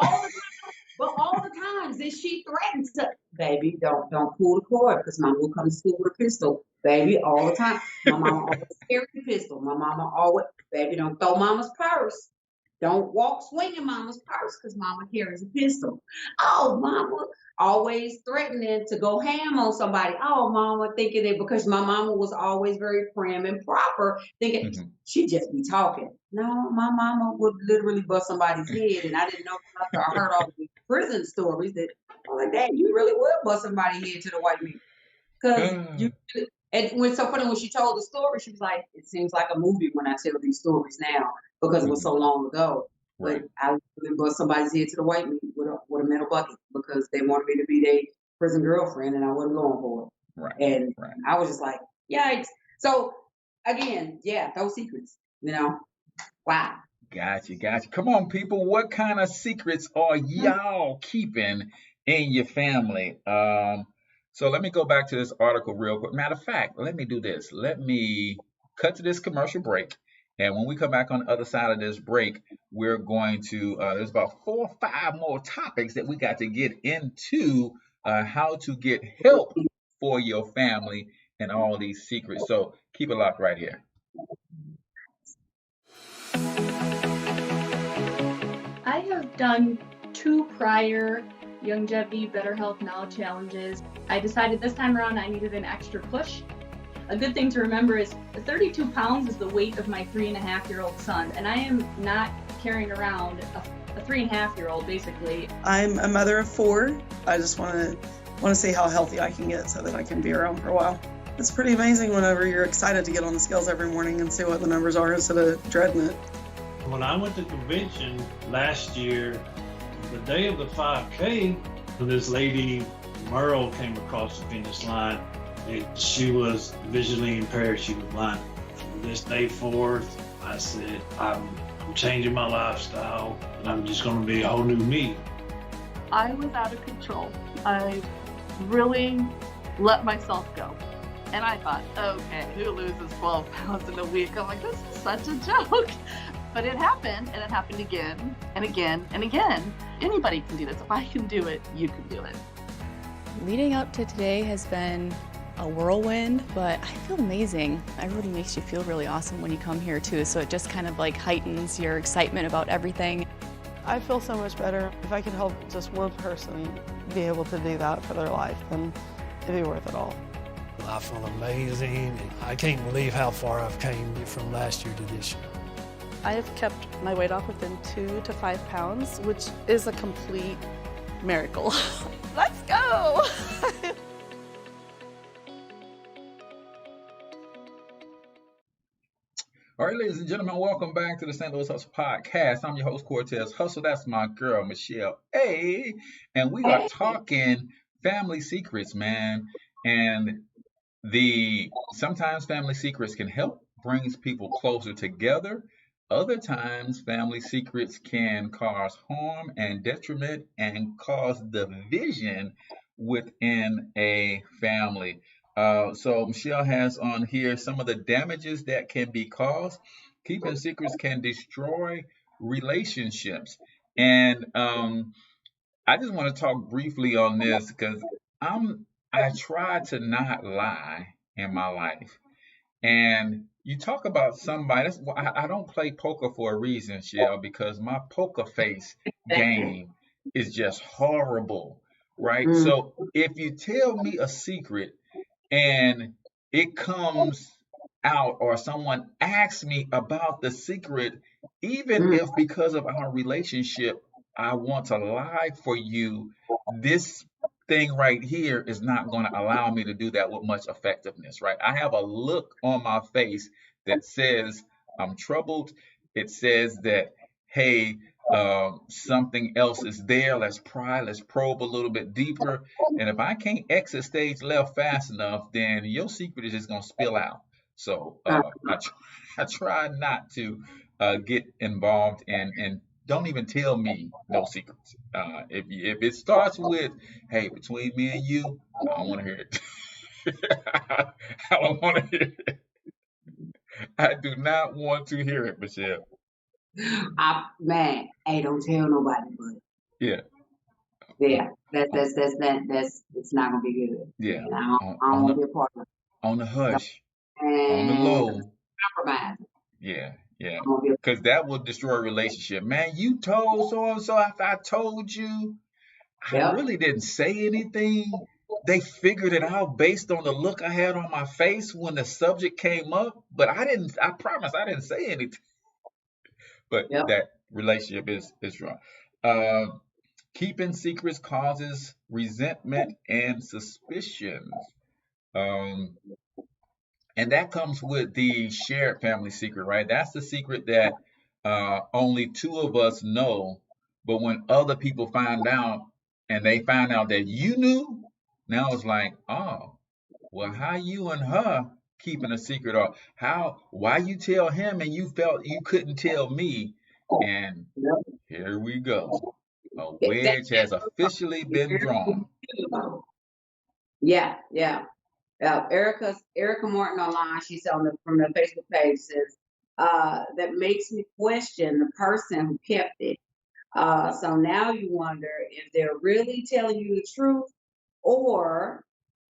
the all the times that she threatened to, baby, don't pull the cord, because mama will come to school with a pistol, baby, all the time. My mama always carried a pistol. My mama always, baby, don't throw mama's purse. Don't walk swinging mama's purse, because mama carries a pistol. Oh, mama always threatening to go ham on somebody. Oh, mama thinking it, because my mama was always very prim and proper, thinking Mhm. she'd just be talking. No, my mama would literally bust somebody's head, and I didn't know after I heard all the prison stories that I was like, "Dang, you really would bust somebody's head to the white meat." Because Uh, you, and when so funny when she told the story, she was like, "It seems like a movie when I tell these stories now, because it was mhm. so long ago." But Right, I really bust somebody's head to the white meat with a metal bucket, because they wanted me to be their prison girlfriend, and I wasn't going for right, it. And right. I was just like, "Yikes!" So again, yeah, those secrets, wow. Gotcha, gotcha. Come on, people. What kind of secrets are y'all keeping in your family? So let me go back to this article real quick. Matter of fact, let me do this. Let me cut to this commercial break. And when we come back on the other side of this break, we're going to, there's about 4 or 5 more topics that we got to get into, how to get help for your family and all these secrets. So keep it locked right here. I have done 2 prior Longevity Better Health Now challenges. I decided this time around I needed an extra push. A good thing to remember is 32 pounds is the weight of my 3.5-year-old son, and I am not carrying around a 3.5-year-old basically. I'm a mother of 4. I just want to see how healthy I can get so that I can be around for a while. It's pretty amazing whenever you're excited to get on the scales every morning and see what the numbers are instead of dreading it. When I went to convention last year, the day of the 5K, this lady, Merle, came across the finish line, and she was visually impaired. She was blind. From this day forth, I said, I'm changing my lifestyle, and I'm just going to be a whole new me. I was out of control. I really let myself go. And I thought, okay, who loses 12 pounds in a week? I'm like, this is such a joke. But it happened, and it happened again and again and again. Anybody can do this. If I can do it, you can do it. Leading up to today has been a whirlwind, but I feel amazing. Everybody makes you feel really awesome when you come here too, so it just kind of like heightens your excitement about everything. I feel so much better. If I could help just one person be able to do that for their life, then it'd be worth it all. I feel amazing. I can't believe how far I've came from last year to this year. I have kept my weight off within 2 to 5 pounds, which is a complete miracle. Let's go! All right, ladies and gentlemen, welcome back to the St. Louis Hustle Podcast. I'm your host, Cortez Hustle. That's my girl, Michelle Aaye. And we are talking family secrets, man. And sometimes family secrets can help, brings people closer together. Other times, family secrets can cause harm and detriment and cause division within a family. So Michelle has on here some of the damages that can be caused. Keeping secrets can destroy relationships. And I just want to talk briefly on this because I try to not lie in my life. And you talk about somebody. I don't play poker for a reason, Shell, because my poker face game is just horrible, right? So if you tell me a secret and it comes out or someone asks me about the secret, even if because of our relationship, I want to lie for you, this thing right here is not going to allow me to do that with much effectiveness, right? I have a look on my face that says I'm troubled. It says that, hey, something else is there. Let's pry, let's probe a little bit deeper. And if I can't exit stage left fast enough, then your secret is just going to spill out. So I try not to get involved and don't even tell me no secrets. If it starts with, hey, between me and you, I don't want to hear it. I don't want to hear it. I do not want to hear it, Michelle. Man, hey, don't tell nobody, but yeah, that's it's not gonna be good. Yeah, and I don't want to be a part of it. On the hush, and on the low. Compromise. Yeah. Because that will destroy a relationship. Man, you told so and so after I told you, I really didn't say anything. They figured it out based on the look I had on my face when the subject came up, but I promise I didn't say anything. But that relationship is wrong. Keeping secrets causes resentment and suspicions. And that comes with the shared family secret, right? That's the secret that only two of us know. But when other people find out and they find out that you knew, now it's like, oh, well, how you and her keeping a secret, or why you tell him and you felt you couldn't tell me? And here we go. A wedge has officially been drawn. Yeah. Erica Martin online, she said from the Facebook page says, that makes me question the person who kept it. So now you wonder if they're really telling you the truth, or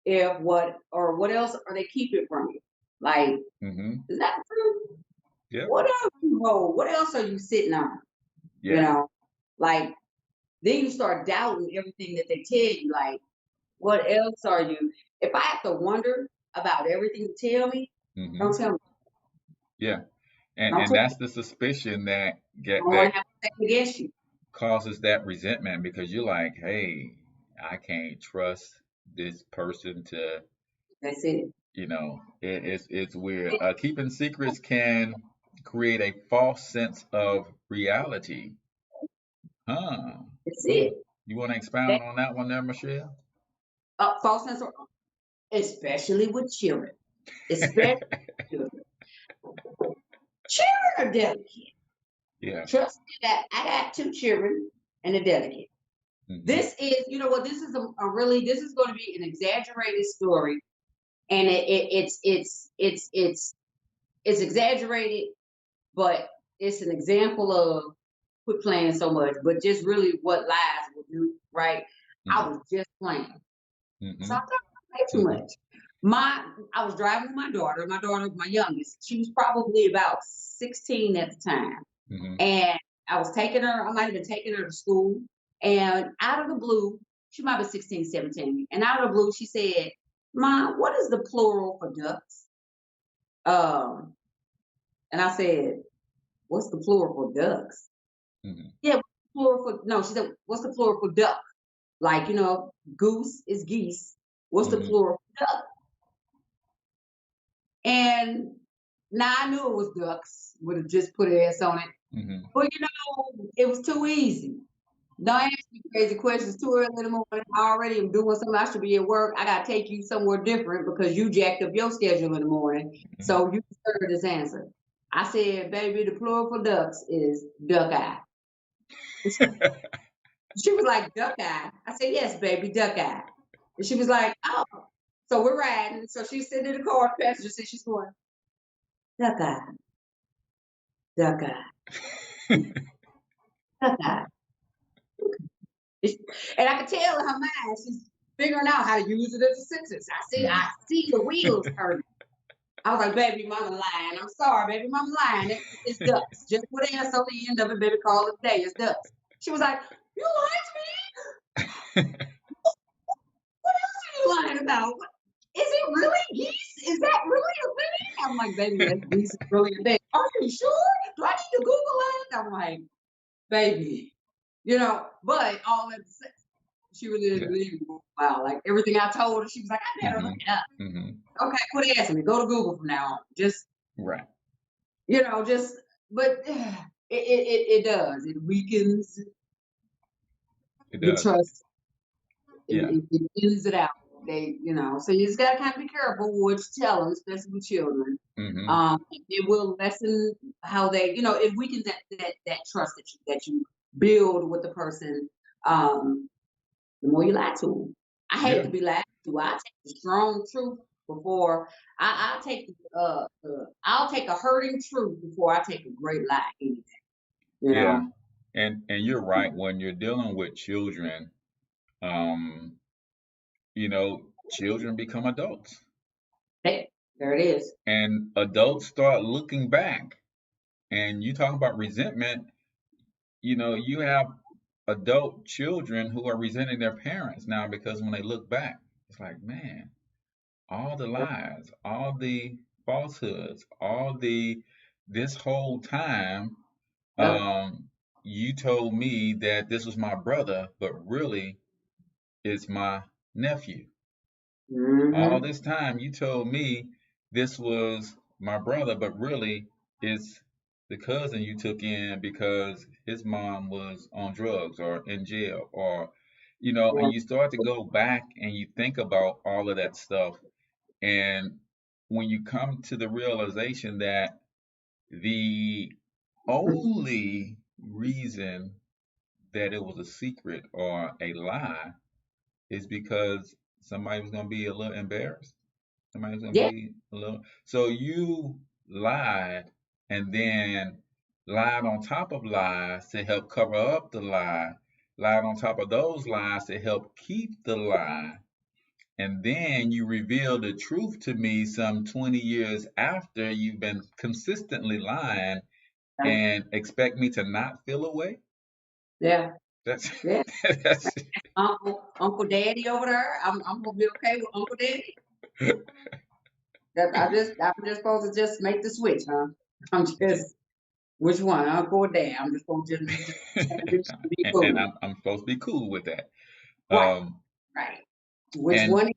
what else are they keeping from you? Like, is that true? Yeah. What else you hold? What else are you sitting on? Yeah. You know, like then you start doubting everything that they tell you. Like, what else are you? If I have to wonder about everything you tell me, don't tell me. Yeah, and that's the suspicion that against you. Causes that resentment, because you're like, hey, I can't trust this person to. That's it. You know, it's weird. Keeping secrets can create a false sense of reality. That's it. You want to expound on that one there, Michelle? False sense of, especially with children. Especially children. Children are delicate. Yeah. Trust me that I got 2 children and they're delicate. This is, you know what, this is this is going to be an exaggerated story. And it's exaggerated, but it's an example of quit playing so much, but just really what lies will do, right? I Mhm. was just playing. So I Mhm. don't play too Mhm. much. I was driving with my daughter, my youngest. She was probably about 16 at the time. Mhm. And I might have been taking her to school. And out of the blue, she might be 16, 17. And out of the blue, she said, Mom, what is the plural for ducks? Um, and I said, what's the plural for ducks? Mhm. Yeah, what's the plural for, no, she said, what's the plural for duck? Like, goose is geese. What's the Mhm. plural for duck? And now I knew it was ducks, would have just put an S on it. Mhm. But it was too easy. Don't ask me crazy questions too early in the morning. I already am doing something. I should be at work. I gotta take you somewhere different because you jacked up your schedule in the morning. Mhm. So you deserve this answer. I said, baby, the plural for ducks is duck eye. She was like, duck eye. I said, yes, baby, duck eye. And she was like, oh. So we're riding. So she's sitting in the car, passenger seat. She's going, duck eye, duck eye, duck eye. And I could tell in her mind, she's figuring out how to use it as a sentence. I see the wheels turning. I was like, baby, mama lying. I'm sorry, baby, mama lying. It's ducks. Just put an S on the end of it, baby, call it a day. It's ducks. She was like, you lied to me? What else are you lying about? Is it really geese? Is that really a thing? I'm like, baby, yes, geese is really a thing. Are you sure? Do I need to Google it? I'm like, baby, but all at the same, she really didn't Yeah. believe me. Wow, like everything I told her, she was like, I better look Mhm. it up. Mhm. Okay, quit asking me. Go to Google from now on. Just, Right. but it does. It weakens It the does. trust. Yeah. It thins it out. So you just gotta kind of be careful what you tell them, especially with children. Mhm. It will lessen how it weakens that trust that you build with the person. The more you lie to them. I hate Yeah. to be lied to. I take the strong truth before I'll take a hurting truth before I take a great lie. Any day, you Yeah. know. And you're right. When you're dealing with children, um, children become adults, Hey, there it is. and adults start looking back. And you talk about resentment. You have adult children who are resenting their parents now because when they look back, it's like, man, all the lies, all the falsehoods, this whole time, Yep. you told me that this was my brother, but really it's my nephew. All Mm-hmm. this time you told me this was my brother, but really it's the cousin you took in because his mom was on drugs or in jail and you start to go back and you think about all of that stuff. And when you come to the realization that the only reason that it was a secret or a lie is because somebody was going to be a little embarrassed. Somebody's going to Yeah. be a little. So you lied and then lied on top of lies to help cover up the lie, lied on top of those lies to help keep the lie. And then you reveal the truth to me some 20 years after you've been consistently lying and expect me to not feel away? Yeah. That's Yeah. that's Uncle Daddy over there. I'm gonna be okay with Uncle Daddy. I'm just supposed to just make the switch, huh? I'm just which one, Uncle or Dad? I'm just supposed to just transition to be and cool. I'm supposed to be cool with that. Right, Um, right. Which and one?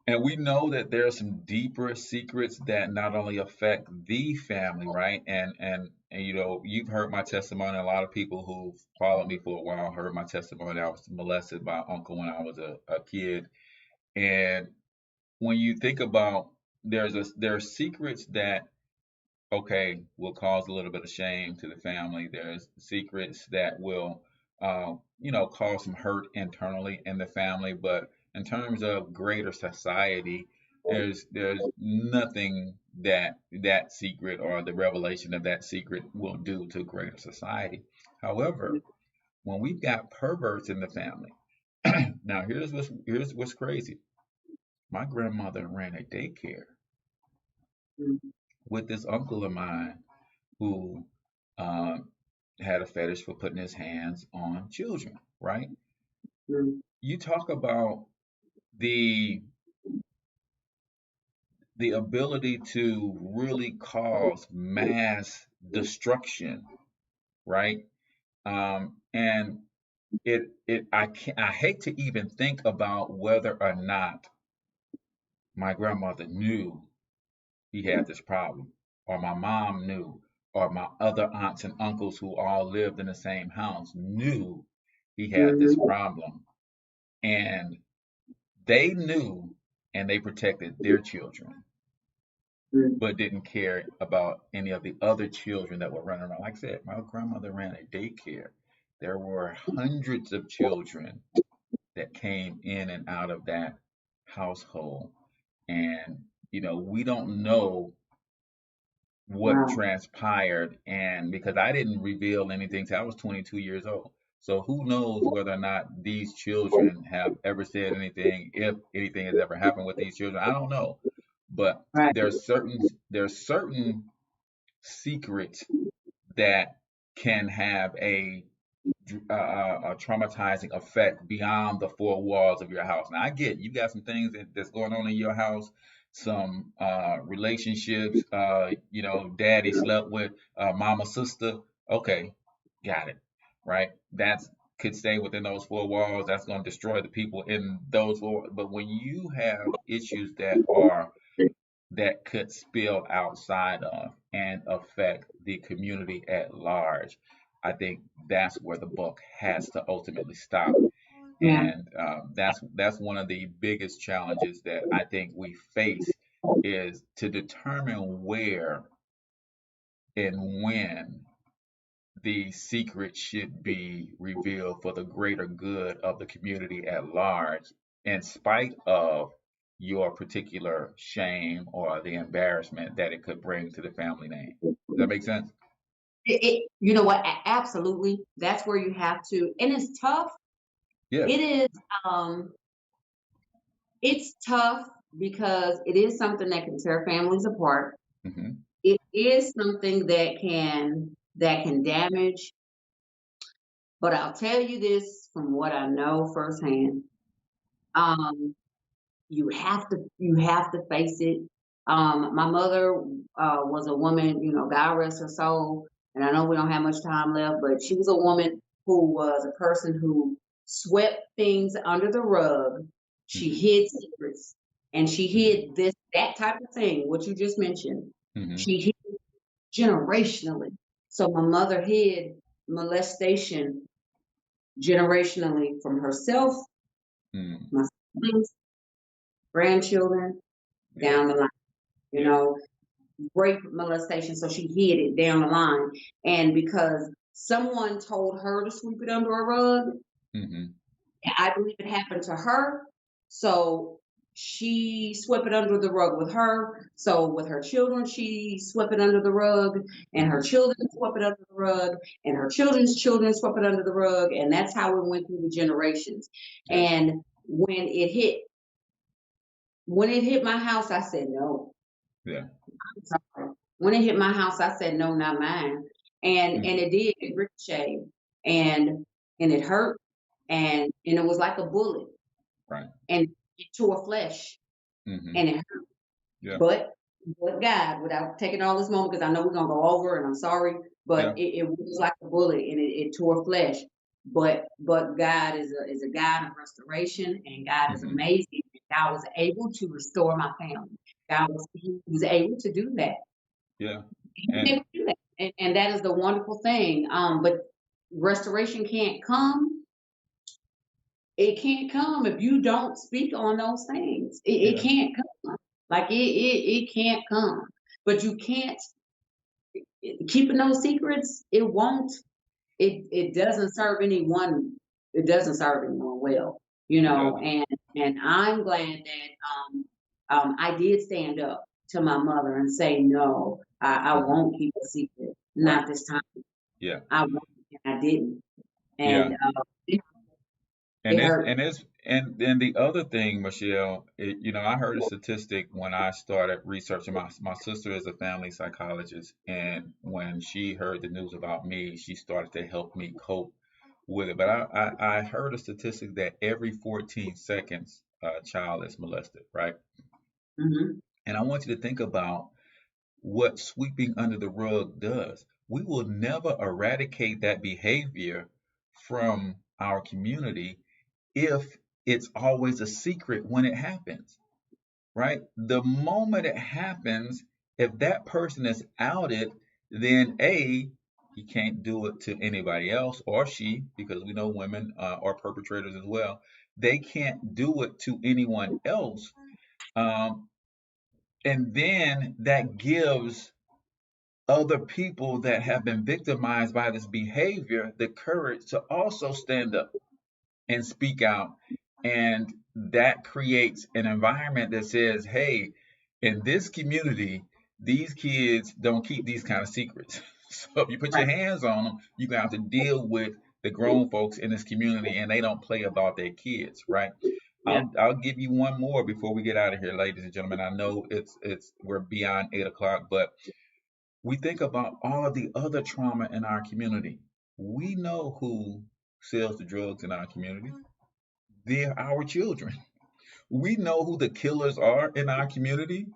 and we know that there are some deeper secrets that not only affect the family, right? And you've heard my testimony. A lot of people who've followed me for a while heard my testimony. I was molested by uncle when I was a kid. And when you think about there are secrets that will cause a little bit of shame to the family. There's secrets that will, cause some hurt internally in the family. But in terms of greater society, There's nothing that secret or the revelation of that secret will do to greater society. However, when we've got perverts in the family, now here's what's crazy. My grandmother ran a daycare with this uncle of mine who um, had a fetish for putting his hands on children, right? You talk about the the ability to really cause mass destruction, right? And I hate to even think about whether or not my grandmother knew he had this problem, or my mom knew, or my other aunts and uncles who all lived in the same house knew he had this problem, and they knew and they protected their children, but didn't care about any of the other children that were running around. Like I said, my grandmother ran a daycare. There were hundreds of children that came in and out of that household. And, we don't know what transpired. And because I didn't reveal anything till I was 22 years old. So who knows whether or not these children have ever said anything, if anything has ever happened with these children. I don't know. But there's certain secrets that can have a traumatizing effect beyond the four walls of your house. Now, I get you got some things that's going on in your house, some relationships. Daddy slept with mama's sister. Okay, got it. Right? That's could stay within those four walls. That's going to destroy the people in those four. But when you have issues that could spill outside of and affect the community at large, I think that's where the book has to ultimately stop. And that's one of the biggest challenges that I think we face is to determine where and when the secret should be revealed for the greater good of the community at large, in spite of your particular shame or the embarrassment that it could bring to the family name. Does that make sense? You know what? Absolutely. That's where you have to, and it's tough. Yes. It is. It's tough because it is something that can tear families apart. hmm It is something that can damage. But I'll tell you this from what I know firsthand. Um, you have to face it. My mother was a woman, God rest her soul, and I know we don't have much time left, but she was a woman who was a person who swept things under the rug. She hmm hid secrets, and she hid that type of thing, what you just mentioned. hmm She hid generationally. So my mother hid molestation generationally from herself, hmm my siblings, grandchildren, Yeah. down the line. You know, rape, molestation, so she hid it down the line. And because someone told her to sweep it under a rug, hmm I believe it happened to her. So she swept it under the rug with her. So with her children, she swept it under the rug, and her hmm children swept it under the rug, and her children's children swept it under the rug, and that's how it went through the generations. Yeah. And when it hit my house, I said no. Yeah. I'm sorry. When it hit my house, I said no, not mine. And hmm it did. It ricocheted, and it hurt, and it was like a bullet, Right. and it tore flesh, hmm and it hurt. Yeah. But God, without taking all this moment, because I know we're gonna go over, and I'm sorry, but Yeah. it was like a bullet, and it tore flesh. But God is a God of restoration, and God is hmm amazing. God was able to restore my family. He was able to do that. Yeah. He was And able to do that, and that is the wonderful thing. But restoration can't come. It can't come if you don't speak on those things. It yeah. can't come. Like it can't come. But you can't keeping those secrets. It won't. It doesn't serve anyone. It doesn't serve anyone well. It doesn't. And I'm glad that I did stand up to my mother and say, no, I won't keep a secret. Not this time. Yeah. I won't, and I didn't. Yeah. And And it it's hurt. and it's and the other thing, Michelle, I heard a statistic when I started researching. My sister is a family psychologist, and when she heard the news about me, she started to help me cope with it. But I heard a statistic that every 14 seconds a child is molested, right? Hmm. And I want you to think about what sweeping under the rug does. We will never eradicate that behavior from our community if it's always a secret when it happens, right? The moment it happens, if that person is outed, then A, he can't do it to anybody else, or she, because we know women are perpetrators as well. They can't do it to anyone else. Um, and then that gives other people that have been victimized by this behavior the courage to also stand up and speak out. And that creates an environment that says, hey, in this community, these kids don't keep these kind of secrets. So if you put your Right. hands on them, you're going to have to deal with the grown folks in this community, and they don't play about their kids, right? Yeah. I'll give you one more before we get out of here, ladies and gentlemen. I know it's we're beyond 8 o'clock, but we think about all of the other trauma in our community. We know who sells the drugs in our community. They're our children. We know who the killers are in our community.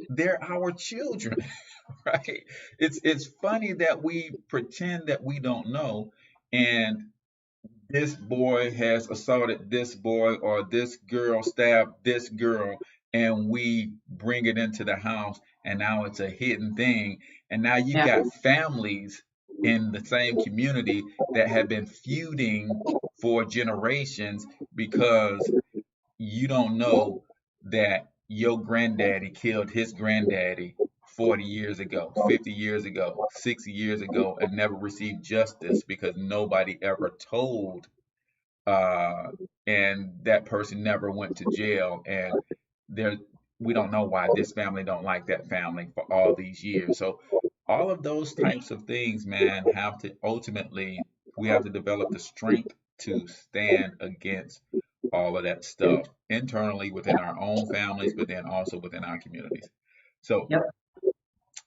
They're our children, right? It's funny that we pretend that we don't know, and this boy has assaulted this boy, or this girl stabbed this girl, and we bring it into the house, and now it's a hidden thing. And now you Yeah. got families in the same community that have been feuding for generations because you don't know that your granddaddy killed his granddaddy 40 years ago, 50 years ago, 60 years ago, and never received justice because nobody ever told, uh, and that person never went to jail. And there, we don't know why this family don't like that family for all these years. So all of those types of things, man, have to ultimately, we have to develop the strength to stand against all of that stuff internally within our own families, but then also within our communities. So Yep.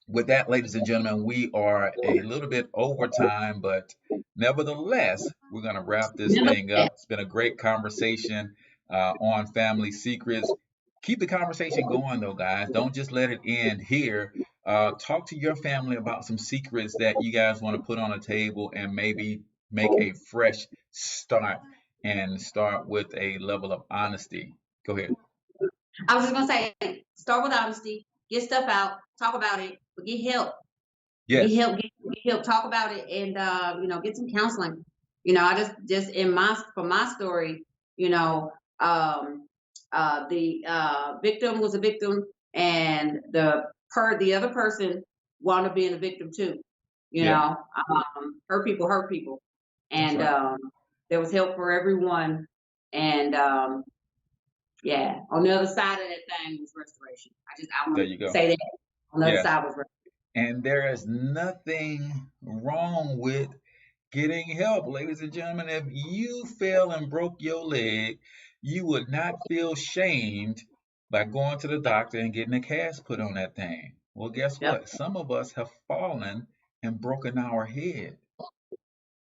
with that, ladies and gentlemen, we are a little bit over time, but nevertheless, we're going to wrap this thing up. It's been a great conversation on family secrets. Keep the conversation going, though, guys. Don't just let it end here. Talk to your family about some secrets that you guys want to put on the table, and maybe make a fresh start and start with a level of honesty. Go ahead. I was just gonna say, start with honesty, get stuff out, talk about it, but get help. Get Yes. help, get help, talk about it, and get some counseling. I just in for my story, the victim was a victim, and the other person wound up being a victim too. Yeah. Hurt people, That's and right. there was help for everyone, and yeah, on the other side of that thing was restoration. I There want you to go. say that on the other Yes. side was restoration. And there is nothing wrong with getting help, ladies and gentlemen. If you fell and broke your leg, you would not feel shamed by going to the doctor and getting a cast put on that thing. Well, guess Yep. what? Some of us have fallen and broken our head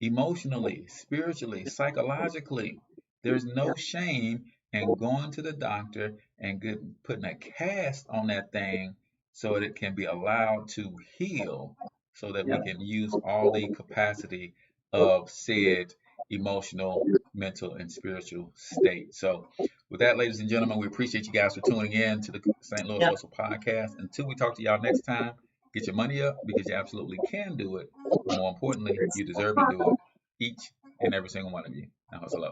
emotionally, spiritually, psychologically. There's no shame in going to the doctor and putting a cast on that thing so that it can be allowed to heal, so that we Yep. can use all the capacity of said emotional, mental, and spiritual state. So, with that, ladies and gentlemen, we appreciate you guys for tuning in to the St. Louis Yep. Hustle Podcast. Until we talk to y'all next time, get your money up, because you absolutely can do it. But more importantly, you deserve to do it. Each and every single one of you. Now hustle up.